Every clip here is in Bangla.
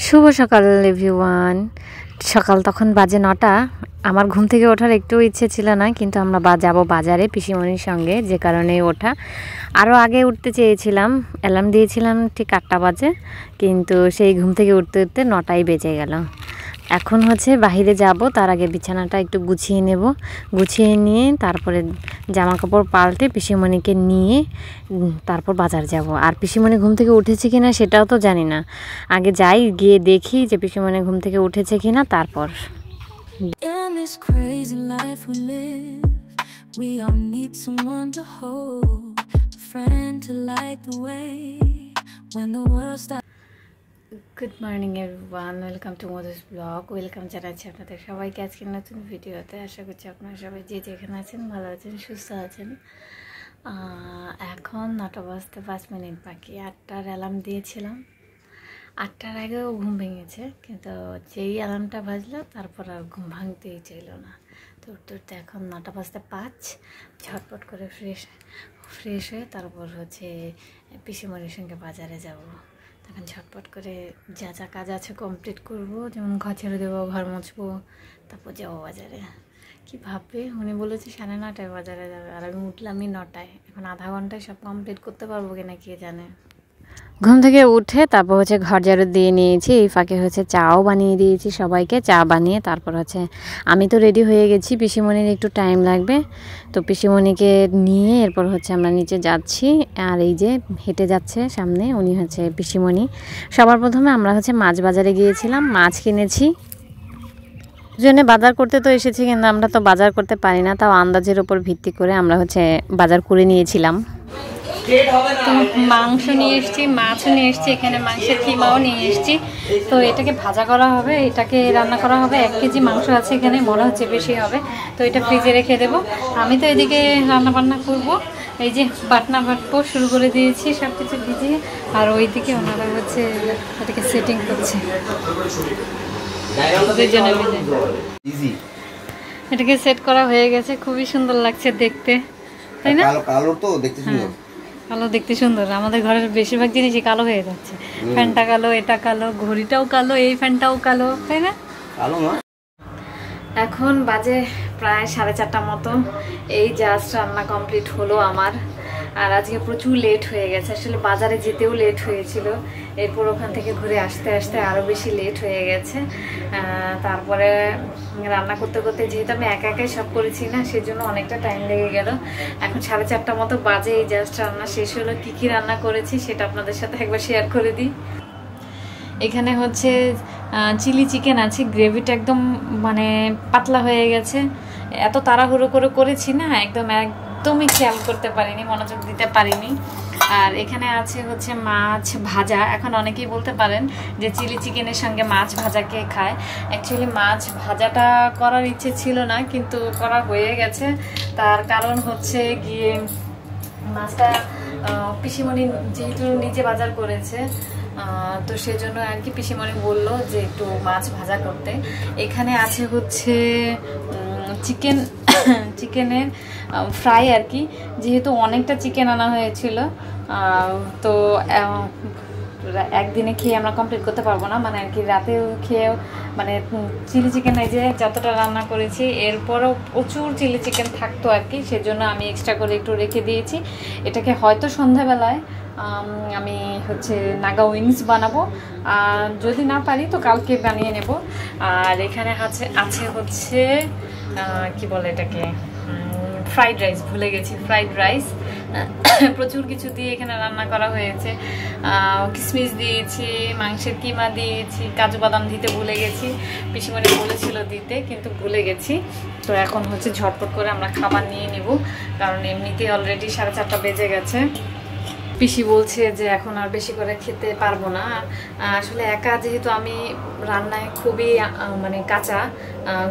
শুভ সকাল এভরিওয়ান। সকাল তখন বাজে ৯টা। আমার ঘুম থেকে ওঠার একটু ইচ্ছে ছিল না, কিন্তু আমরা যাব বাজারে পিসিমণির সঙ্গে, যে কারণে ওঠা। আরও আগে উঠতে চেয়েছিলাম, অ্যালার্ম দিয়েছিলাম ঠিক ৮টা বাজে, কিন্তু সেই ঘুম থেকে উঠতে উঠতে ৯টাই বেজে গেল। এখন বাহিরে যাব, তার আগে বিছানাটা একটু গুছিয়ে নেব। গুছিয়ে নিয়ে তারপরে জামা কাপড় পাল্টে পিসিমণিকে নিয়ে তারপর বাজার যাব। আর পিসিমণি ঘুম থেকে উঠেছে কিনা সেটাও তো জানি না। আগে যাই, গিয়ে দেখি যে পিসিমণি ঘুম থেকে উঠেছে কিনা। তারপর In this crazy life we live, we all need someone to hold, a friend to light the way when the world stops. Good morning everyone, welcome to Madhu's blog. Welcome জানাচ্ছি আপনাদের সবাইকে আজকের নতুন ভিডিওতে। আশা করছি আপনারা সবাই যে যেখানে আছেন ভালো আছেন, সুস্থ আছেন। এখন ৯টা বাজতে ৫ মিনিট বাকি। ৮টার অ্যালার্ম দিয়েছিলাম, ৮টার আগেও ঘুম ভেঙেছে, কিন্তু যেই অ্যালার্মটা বাজলো তারপর আর ঘুম ভাঙতেই চাইল না। তো উঠতে উঠতে এখন ৯টা বাজতে ৫। ঝটপট করে ফ্রেশ হয়ে তারপর পিসিমণির সঙ্গে বাজারে যাব। তখন ঝটপট করে যা যা কাজ আছে কমপ্লিট করব, যেমন ঘর ছেড়ে দেবো, ঘর মুছবো, তারপর যাবো বাজারে। কি ভাববে, উনি বলেছে ৯:৩০ বাজারে যাবে, আর আমি উঠলামই ৯টায়। এখন আধা ঘন্টায় সব কমপ্লিট করতে পারবো কিনা কে জানে। ঘুম থেকে উঠে তারপর ঘর ঝাড়ু দিয়ে নিয়েছি। এই ফাঁকে চাও বানিয়ে দিয়েছি সবাইকে। চা বানিয়ে তারপর আমি তো রেডি হয়ে গেছি, পিসিমণির একটু টাইম লাগবে। তো পিসিমণিকে নিয়ে এরপর আমরা নিচে যাচ্ছি। আর এই যে হেঁটে যাচ্ছে সামনে উনি পিসিমণি। সবার প্রথমে আমরা মাছ বাজারে গিয়েছিলাম, মাছ কিনেছি। দুজনে বাজার করতে তো এসেছি, কিন্তু আমরা তো বাজার করতে পারি না, তাও আন্দাজের ওপর ভিত্তি করে আমরা বাজার করে নিয়েছিলাম। তো মাংস নিয়ে এসেছি, মাছও নিয়ে এসেছি, এখানে মাংসের কিমাও নিয়ে এসেছি। তো এটাকে ভাজা করা হবে, এটাকে রান্না করা হবে। ১ কেজি মাংস আছে এখানে, মনে হচ্ছে বেশি হবে। তো এটা ফ্রিজে রেখে দেবো। আমি তো এদিকে রান্না বান্না করব। এই যে বাটবো শুরু করে দিয়েছি সব কিছু ভিজিয়ে। আর ওইদিকে ওনারা এটাকে সেটিং করছে। এটাকে সেট করা হয়ে গেছে, খুবই সুন্দর লাগছে দেখতে, তাই না? কালো তো দেখতে সুন্দর। কালো দেখতে সুন্দর। আমাদের ঘরের বেশিরভাগ জিনিসই কালো হয়ে যাচ্ছে। ফ্যানটা কালো, এটা কালো, ঘড়িটাও কালো, এই ফ্যানটাও কালো, তাই না? কালো না। এখন বাজে প্রায় 4:30 মতো। এই জাস্ট রান্না কমপ্লিট হলো আমার। আর আজকে প্রচুর লেট হয়ে গেছে, আসলে বাজারে যেতেও লেট হয়েছিল। এরপর ওখান থেকে ঘুরে আসতে আসতে আরও বেশি লেট হয়ে গেছে। তারপরে রান্না করতে করতে, যেহেতু আমি একা একাই সব করেছি না, সেজন্য অনেকটা টাইম লেগে গেল। এখন 4:30 মতো বাজে, এই জাস্ট রান্না শেষ হলো। কী কী রান্না করেছি সেটা আপনাদের সাথে একবার শেয়ার করে দিই। এখানে চিলি চিকেন আছে, গ্রেভিটা একদম পাতলা হয়ে গেছে। এত তাড়াহুড়ো করে করেছি না, একদমই খেয়াল করতে পারিনি, মনোযোগ দিতে পারিনি। আর এখানে আছে মাছ ভাজা। এখন অনেকেই বলতে পারেন যে চিলি চিকেনের সঙ্গে মাছ ভাজা কে খায়। অ্যাকচুয়ালি মাছ ভাজাটা করার ইচ্ছে ছিল না, কিন্তু করা হয়ে গেছে। তার কারণ গিয়ে মাছটা পিসিমণি যেহেতু নিজে বাজার করেছে, তো সেজন্য আর কি পিসিমণি বললো যে একটু মাছ ভাজা করতে। এখানে আছে চিকেনের ফ্রাই আর কি। যেহেতু অনেকটা চিকেন আনা হয়েছিল, তো একদিনে খেয়ে আমরা কমপ্লিট করতে পারবো না, আর কি রাতেও খেয়েও চিলি চিকেন এই যে যতটা রান্না করেছি, এরপরও প্রচুর চিলি চিকেন থাকতো আর কি। সেজন্য আমি এক্সট্রা করে একটু রেখে দিয়েছি। এটাকে হয়তো সন্ধ্যাবেলায় আমি নাগা উইংস বানাবো, আর যদি না পারি তো কালকে বানিয়ে নেব। আর এখানে আছে কি বলে এটাকে, ফ্রাইড রাইস। ভুলে গেছি, ফ্রাইড রাইস। প্রচুর কিছু দিয়ে এখানে রান্না করা হয়েছে। কিশমিশ দিয়েছি, মাংসের কিমা দিয়েছি, কাজু বাদাম দিতে ভুলে গেছি। পিসিমণি বলেছিল দিতে, কিন্তু ভুলে গেছি। তো এখন ঝটপট করে আমরা খাবার নিয়ে নিব, কারণ এমনিতেই অলরেডি 4:30 বেজে গেছে। পিসি বলছে যে এখন আর বেশি করে খেতে পারবো না। আসলে একা যেহেতু আমি রান্নায় খুবই কাঁচা,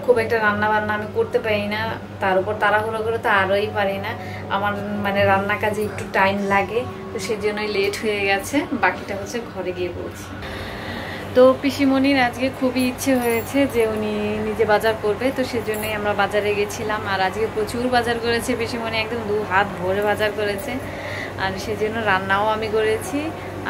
খুব একটা রান্না বান্না আমি করতে পারি না। তার উপর তাড়াহুড়ো করে তো আরোই পারি না। আমার রান্না কাজে একটু টাইম লাগে, তো সেই জন্যই লেট হয়ে গেছে। বাকিটা ঘরে গিয়ে বলছি। তো পিসিমণির আজকে খুবই ইচ্ছে হয়েছে যে উনি নিজে বাজার করবে, তো সেজন্যই আমরা বাজারে গেছিলাম। আর আজকে প্রচুর বাজার করেছে পিসিমণি, একদম 2 হাত ভরে বাজার করেছে। আর সেজন্য রান্নাও আমি করেছি।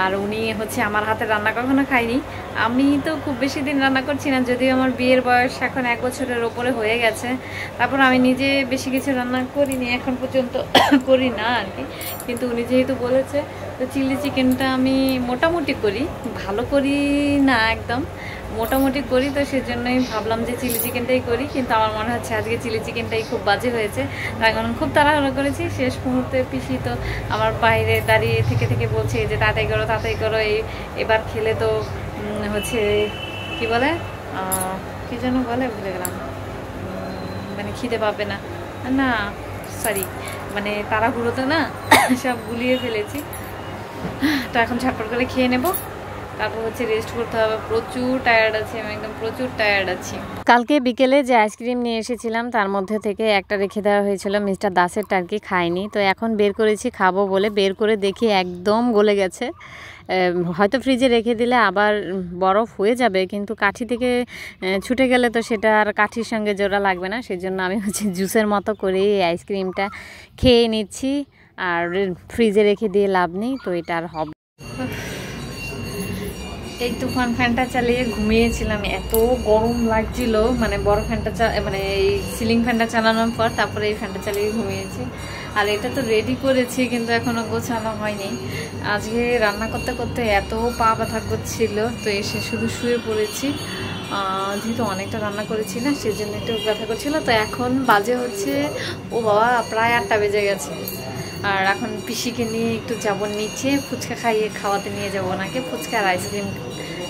আর উনি হচ্ছে আমার হাতে রান্না কখনো খায়নি। আমি তো খুব বেশি দিন রান্না করছি না, যদিও আমার বিয়ের বয়স এখন 1 বছরের ওপরে হয়ে গেছে। তারপর আমি নিজে বেশি কিছু রান্না করিনি এখন পর্যন্ত, করি না আর কি। কিন্তু উনি যেহেতু বলেছে, তো চিলি চিকেনটা আমি মোটামুটি করি, ভালো করি না একদম, মোটামুটি করি। তো সেজন্যই ভাবলাম যে চিলি চিকেনটাই করি, কিন্তু আমার মনে হচ্ছে আজকে চিলি চিকেনটাই খুব বাজে হয়েছে। তার কারণ খুব তাড়াহুড়ো করেছি, শেষ মুহূর্তে পিসি তো আমার বাইরে দাঁড়িয়ে থেকে বলছে যে তাড়াতাড়ি করো তাড়াতাড়ি করো, এবার খেলে তো হচ্ছে কি বলে, কি যেন বলে ভুলে গেলাম, মানে খিদে পাবে না, না সরি, মানে তাড়াহুড়োতে না সব গুলিয়ে ফেলেছি। তো এখন ঝটপট করে খেয়ে নেবো, তারপর হচ্ছে রেস্ট করতে হবে। প্রচুর টায়ার্ড আছি আমি, একদম প্রচুর টায়ার্ড আছি। কালকে বিকেলে যে আইসক্রিম নিয়ে এসেছিলাম তার মধ্যে থেকে একটা রেখে দেওয়া হয়েছিল, মিস্টার দাসেরটা আর কি খাইনি। তো এখন বের করেছি খাবো বলে, বের করে দেখি একদম গলে গেছে। হয়তো ফ্রিজে রেখে দিলে আবার বরফ হয়ে যাবে, কিন্তু কাঠি থেকে ছুটে গেলে তো সেটা আর কাঠির সঙ্গে জোড়া লাগবে না। সেজন্য আমি হচ্ছে জুসের মতো করে এই আইসক্রিমটা খেয়ে নিচ্ছি, আর ফ্রিজে রেখে দিয়ে লাভ নেই, তো এটা আর হবে। এই তুফান ফ্যানটা চালিয়ে ঘুমিয়েছিলাম, এত গরম লাগছিল, মানে বড় ফ্যানটা মানে এই সিলিং ফ্যানটা চালানোর পর তারপরে এই ফ্যানটা চালিয়ে ঘুমিয়েছি। আর এটা তো রেডি করেছি, কিন্তু এখনো গোছানো হয়নি। আজকে রান্না করতে করতে এত পা ব্যথা করছিল, তো এসে শুধু শুয়ে পড়েছি। যেহেতু অনেকটা রান্না করেছি না, সেজন্য একটু ব্যথা করছিল। তো এখন বাজে হচ্ছে, ও বাবা, প্রায় 8টা বেজে গেছে। আর এখন পিসিকে নিয়ে একটু যাবো নিচে, ফুচকা খাওয়াতে নিয়ে যাবো, ওনাকে ফুচকা আর আইসক্রিম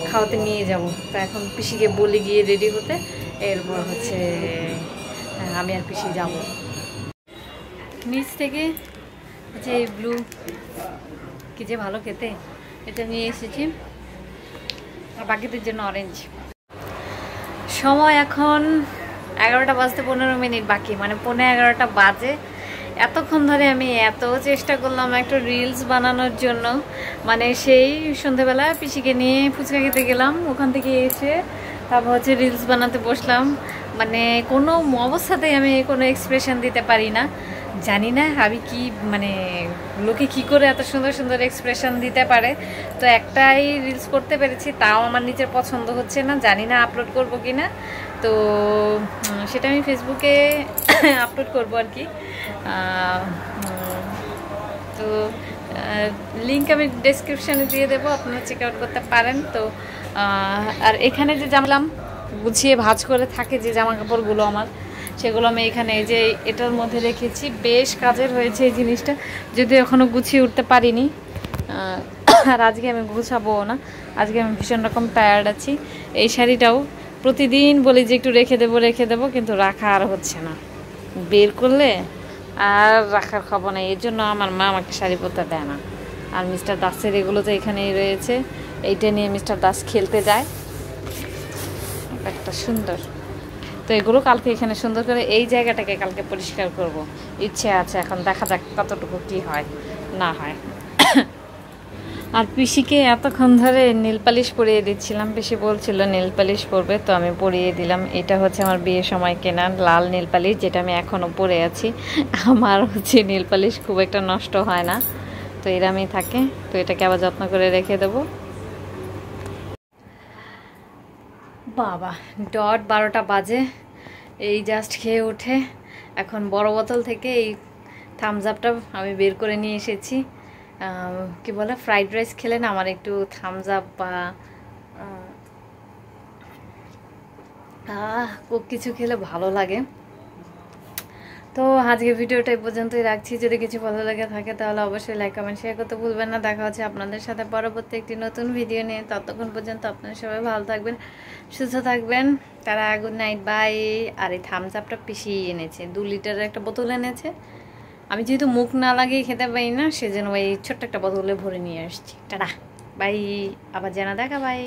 খাওয়াতে নিয়ে যাব। তো এখন পিসিকে বলে গিয়ে রেডি হতে, এরপর হচ্ছে আমি আর পিসি যাব। নিচ থেকে হচ্ছে এই ব্লু, কি যে ভালো খেতে, এটা নিয়ে এসেছি, আর বাকিদের জন্য অরেঞ্জ। সময় এখন 11টা বাজতে 15 মিনিট বাকি, মানে 11:15 বাজে। এতক্ষণ ধরে আমি এত চেষ্টা করলাম একটা রিলস বানানোর জন্য, মানে সেই সন্ধ্যেবেলা পিসিকে নিয়ে ফুচকা খেতে গেলাম, ওখান থেকে এসে তারপর হচ্ছে রিলস বানাতে বসলাম। মানে কোনো অবস্থাতেই আমি কোনো এক্সপ্রেশন দিতে পারি না, জানি না আমি কি, মানে লোকে কি করে এত সুন্দর সুন্দর এক্সপ্রেশন দিতে পারে। তো একটাই রিলস করতে পেরেছি, তাও আমার নিজের পছন্দ হচ্ছে না, জানি না আপলোড করবো কি না। তো সেটা আমি ফেসবুকে আপলোড করবো আর কি। তো লিঙ্ক আমি ডেসক্রিপশানে দিয়ে দেবো, আপনারা চেক আউট করতে পারেন। তো আর এখানে যে জানলাম গুছিয়ে ভাঁজ করে থাকে যে জামা কাপড়গুলো আমার, সেগুলো আমি এখানে এই যে এটার মধ্যে রেখেছি। বেশ কাজের হয়েছে এই জিনিসটা, যদিও এখনও গুছিয়ে উঠতে পারিনি। আর আজকে আমি গুছাবো না, আজকে আমি ভীষণ রকম টায়ার্ড আছি। এই শাড়িটাও প্রতিদিন বলি যে একটু রেখে দেবো, কিন্তু রাখা আর হচ্ছে না, বের করলে আর রাখার খবর নেই। এর জন্য আমার মা আমাকে শাড়ি পরতে দেয় না। আর মিস্টার দাসের এগুলো তো এখানেই রয়েছে, এইটা নিয়ে মিস্টার দাস খেলতে যায়, একটা সুন্দর। তো এগুলো কালকে এখানে সুন্দর করে এই জায়গাটাকে কালকে পরিষ্কার করব, ইচ্ছে আছে। এখন দেখা যাক কতটুকু কি হয় না হয়। আর পিসিকে এতক্ষণ ধরে নীল পালিশ পরিয়ে দিচ্ছিলাম, পিসি বলছিল নীল পালিশ পরবে, তো আমি পরিয়ে দিলাম। এটা হচ্ছে আমার বিয়ের সময় কেনা লাল নীল পালিশ, যেটা আমি এখনও পরে আছি। আমার হচ্ছে নীল পালিশ খুব একটা নষ্ট হয় না, তো এরমই থাকে। তো এটাকে আবার যত্ন করে রেখে দেবো। বাবা, ডট 12টা বাজে, এই জাস্ট খেয়ে উঠে এখন বড় বোতল থেকে এই থামস আপটা আমি বের করে নিয়ে এসেছি। কি বলে, ফ্রাইড রাইস খেলে না আমার একটু থামস আপ বা কোক কিছু খেলে ভালো লাগে। তো আজকে ভিডিওটা এই পর্যন্তই রাখছি। যদি কিছু ভালো লাগে থাকে তাহলে অবশ্যই লাইক কমেন্ট শেয়ার করতে ভুলবেন না। দেখা হচ্ছে আপনাদের সাথে পরবর্তী একটি নতুন ভিডিও নিয়ে। ততক্ষণ পর্যন্ত আপনারা সবাই ভালো থাকবেন, সুস্থ থাকবেন। তারা গুড নাইট, বাই। আর এই থামস আপটা পিসি এনেছে, 2 লিটারের একটা বোতল এনেছে। আমি যেহেতু মুখ না লাগিয়ে খেতে পারি না, সেজন্য ওই ছোট্ট একটা বোতলে ভরে নিয়ে আসছি। টাটা, বাই, আবার জানা দেখা, বাই।